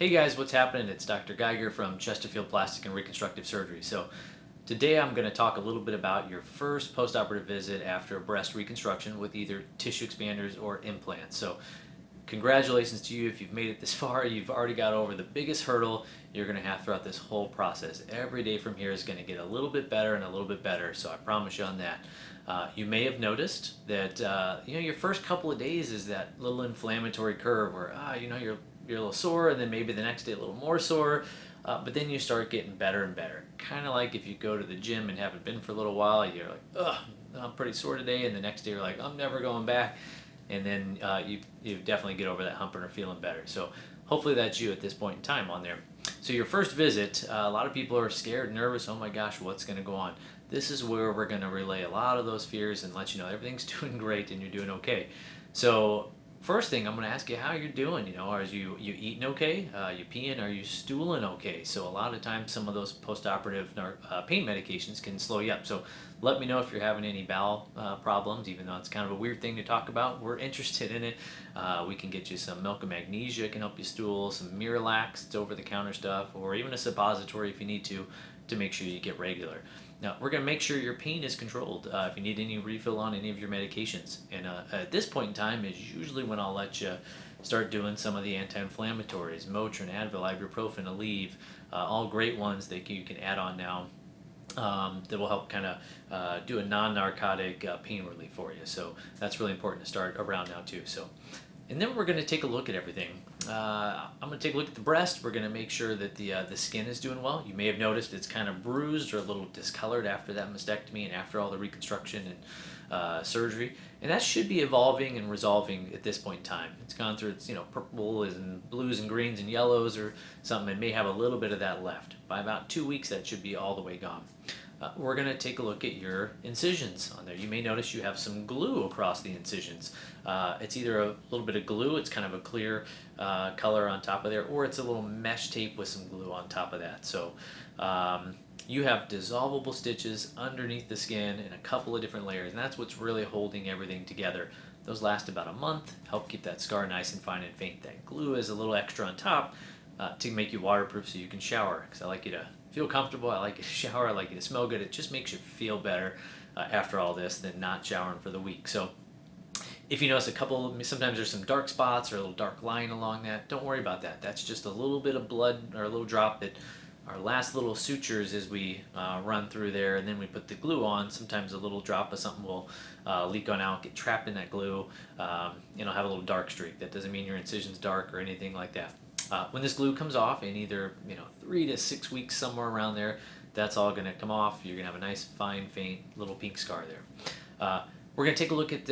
Hey guys, what's happening? It's Dr. Geiger from Chesterfield Plastic and Reconstructive Surgery. So today I'm going to talk a little bit about your first postoperative visit after a breast reconstruction with either tissue expanders or implants. So congratulations to you if you've made it this far. You've already got over the biggest hurdle you're going to have throughout this whole process. Every day from here is going to get a little bit better and a little bit better, so I promise you on that. You may have noticed that your first couple of days is that little inflammatory curve where you're a little sore, and then maybe the next day a little more sore, but then you start getting better and better. Kind of like if you go to the gym and haven't been for a little while, you're like, ugh, I'm pretty sore today, and the next day you're like, I'm never going back, and then you definitely get over that hump and are feeling better. So hopefully that's you at this point in time on there. So your first visit, a lot of people are scared, nervous, oh my gosh, what's going to go on? This is where we're going to relay a lot of those fears and let you know everything's doing great and you're doing okay. So first thing, I'm going to ask you how you're doing. Are you eating okay? You peeing? Are you stooling okay? So a lot of times some of those postoperative pain medications can slow you up. So let me know if you're having any bowel problems, even though it's kind of a weird thing to talk about. We're interested in it. We can get you some milk of magnesia, can help you stool, some Miralax, it's over-the-counter stuff, or even a suppository if you need to make sure you get regular. Now, we're going to make sure your pain is controlled if you need any refill on any of your medications. And at this point in time is usually when I'll let you start doing some of the anti-inflammatories, Motrin, Advil, ibuprofen, Aleve, all great ones that you can add on now that will help kind of do a non-narcotic pain relief for you. So that's really important to start around now too. And then we're going to take a look at everything. I'm going to take a look at the breast. We're going to make sure that the skin is doing well. You may have noticed it's kind of bruised or a little discolored after that mastectomy and after all the reconstruction and surgery. And that should be evolving and resolving at this point in time. It's gone through its purple and blues and greens and yellows or something. It may have a little bit of that left. By about 2 weeks, that should be all the way gone. We're going to take a look at your incisions on there. You may notice you have some glue across the incisions. It's either a little bit of glue, it's kind of a clear color on top of there, or it's a little mesh tape with some glue on top of that. So you have dissolvable stitches underneath the skin in a couple of different layers, and that's what's really holding everything together. Those last about a month, help keep that scar nice and fine and faint. That glue is a little extra on top to make you waterproof so you can shower, because I like you to feel comfortable, I like you to shower, I like you to smell good. It just makes you feel better after all this than not showering for the week. So if you notice sometimes there's some dark spots or a little dark line along that, don't worry about that. That's just a little bit of blood or a little drop that our last little sutures as we run through there, and then we put the glue on. Sometimes a little drop of something will leak on out, get trapped in that glue, have a little dark streak. That doesn't mean your incision's dark or anything like that. When this glue comes off in either 3 to 6 weeks, somewhere around there, that's all going to come off. You're going to have a nice, fine, faint little pink scar there. We're going to take a look at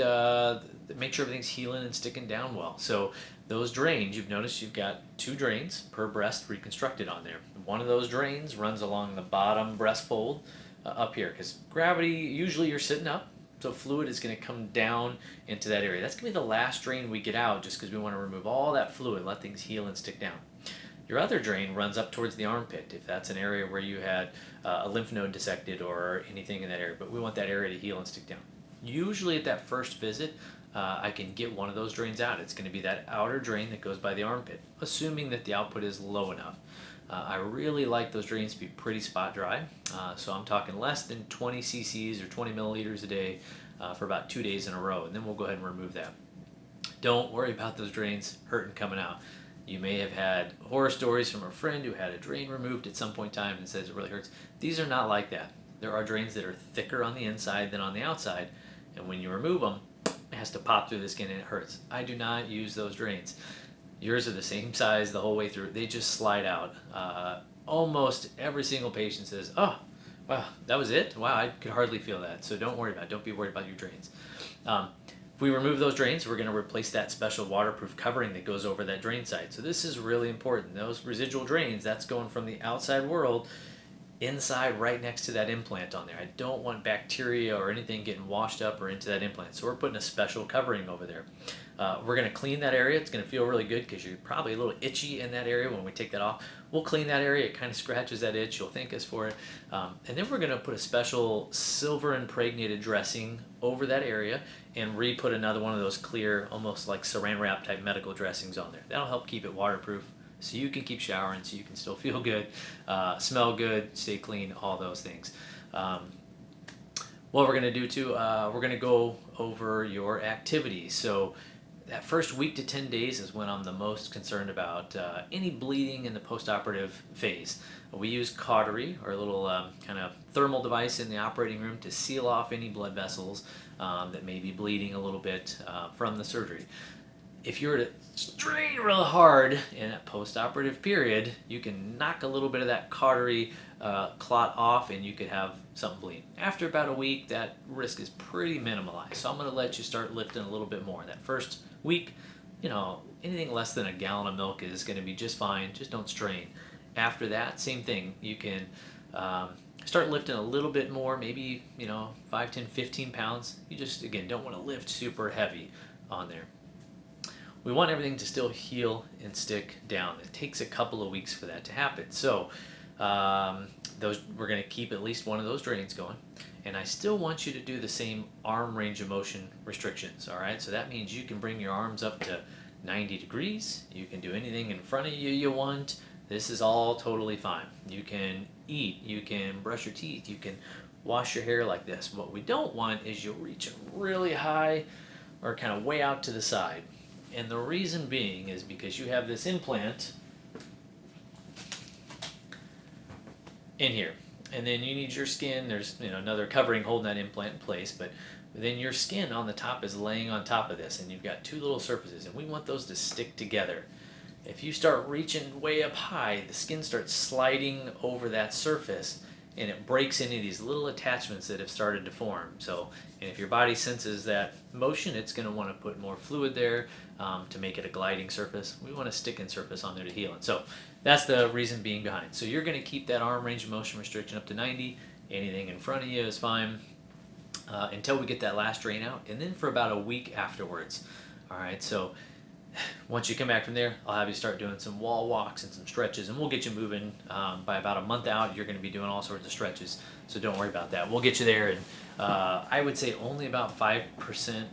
make sure everything's healing and sticking down well. So those drains, you've noticed you've got 2 drains per breast reconstructed on there. One of those drains runs along the bottom breast fold up here, because gravity, usually you're sitting up, so fluid is going to come down into that area. That's going to be the last drain we get out, just because we want to remove all that fluid, let things heal and stick down. Your other drain runs up towards the armpit, if that's an area where you had a lymph node dissected or anything in that area, but we want that area to heal and stick down. Usually at that first visit, I can get one of those drains out. It's going to be that outer drain that goes by the armpit, assuming that the output is low enough. I really like those drains to be pretty spot dry, so I'm talking less than 20 cc's or 20 milliliters a day for about 2 days in a row, and then we'll go ahead and remove that. Don't worry about those drains hurting coming out. You may have had horror stories from a friend who had a drain removed at some point in time and says it really hurts. These are not like that. There are drains that are thicker on the inside than on the outside, and when you remove them, it has to pop through the skin and it hurts. I do not use those drains. Yours are the same size the whole way through. They just slide out. Almost every single patient says, oh, wow, that was it? Wow, I could hardly feel that. So don't worry about it. Don't be worried about your drains. If we remove those drains, we're going to replace that special waterproof covering that goes over that drain site. So this is really important. Those residual drains, that's going from the outside world inside right next to that implant on there. I don't want bacteria or anything getting washed up or into that implant. So we're putting a special covering over there. We're going to clean that area. It's going to feel really good because you're probably a little itchy in that area when we take that off. We'll clean that area. It kind of scratches that itch. You'll thank us for it. And then we're going to put a special silver impregnated dressing over that area and re-put another one of those clear, almost like saran wrap type medical dressings on there. That'll help keep it waterproof so you can keep showering, so you can still feel good, smell good, stay clean, all those things. What we're going to do too, we're going to go over your activities. So that first week to 10 days is when I'm the most concerned about any bleeding in the postoperative phase. We use cautery, or a little kind of thermal device in the operating room, to seal off any blood vessels that may be bleeding a little bit from the surgery. If you were to strain real hard in that postoperative period, you can knock a little bit of that cautery clot off and you could have something bleed. After about a week, that risk is pretty minimalized. So I'm going to let you start lifting a little bit more. That first week, anything less than a gallon of milk is going to be just fine. Just don't strain. After that, same thing. You can start lifting a little bit more, maybe 5, 10, 15 pounds. You just, again, don't want to lift super heavy on there. We want everything to still heal and stick down. It takes a couple of weeks for that to happen. So we're going to keep at least one of those drains going. And I still want you to do the same arm range of motion restrictions, all right? So that means you can bring your arms up to 90 degrees. You can do anything in front of you want. This is all totally fine. You can eat. You can brush your teeth. You can wash your hair like this. What we don't want is you reaching really high or kind of way out to the side. And the reason being is because you have this implant in here. And then you need your skin. There's another covering holding that implant in place, but then your skin on the top is laying on top of this, and you've got two little surfaces, and we want those to stick together. If you start reaching way up high, the skin starts sliding over that surface, and it breaks any of these little attachments that have started to form. So, and if your body senses that motion, it's going to want to put more fluid there to make it a gliding surface. We want a sticking surface on there to heal it. So that's the reason being behind. So you're going to keep that arm range of motion restriction up to 90. Anything in front of you is fine until we get that last drain out, and then for about a week afterwards. All right, so once you come back from there, I'll have you start doing some wall walks and some stretches, and we'll get you moving. By about a month out, you're going to be doing all sorts of stretches, so don't worry about that. We'll get you there, and I would say only about 5%,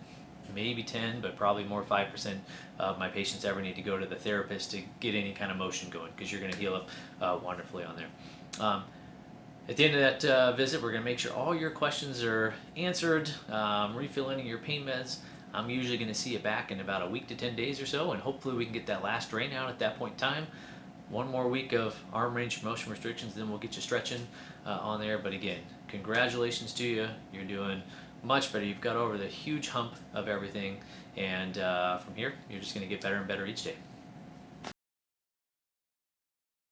maybe 10, but probably more 5% of my patients ever need to go to the therapist to get any kind of motion going, because you're going to heal up wonderfully on there. At the end of that visit, we're going to make sure all your questions are answered, refill any of your pain meds. I'm usually going to see you back in about a week to 10 days or so, and hopefully we can get that last drain out at that point in time. One more week of arm range of motion restrictions, then we'll get you stretching on there. But again, congratulations to you. You're doing much better. You've got over the huge hump of everything, and from here, you're just going to get better and better each day.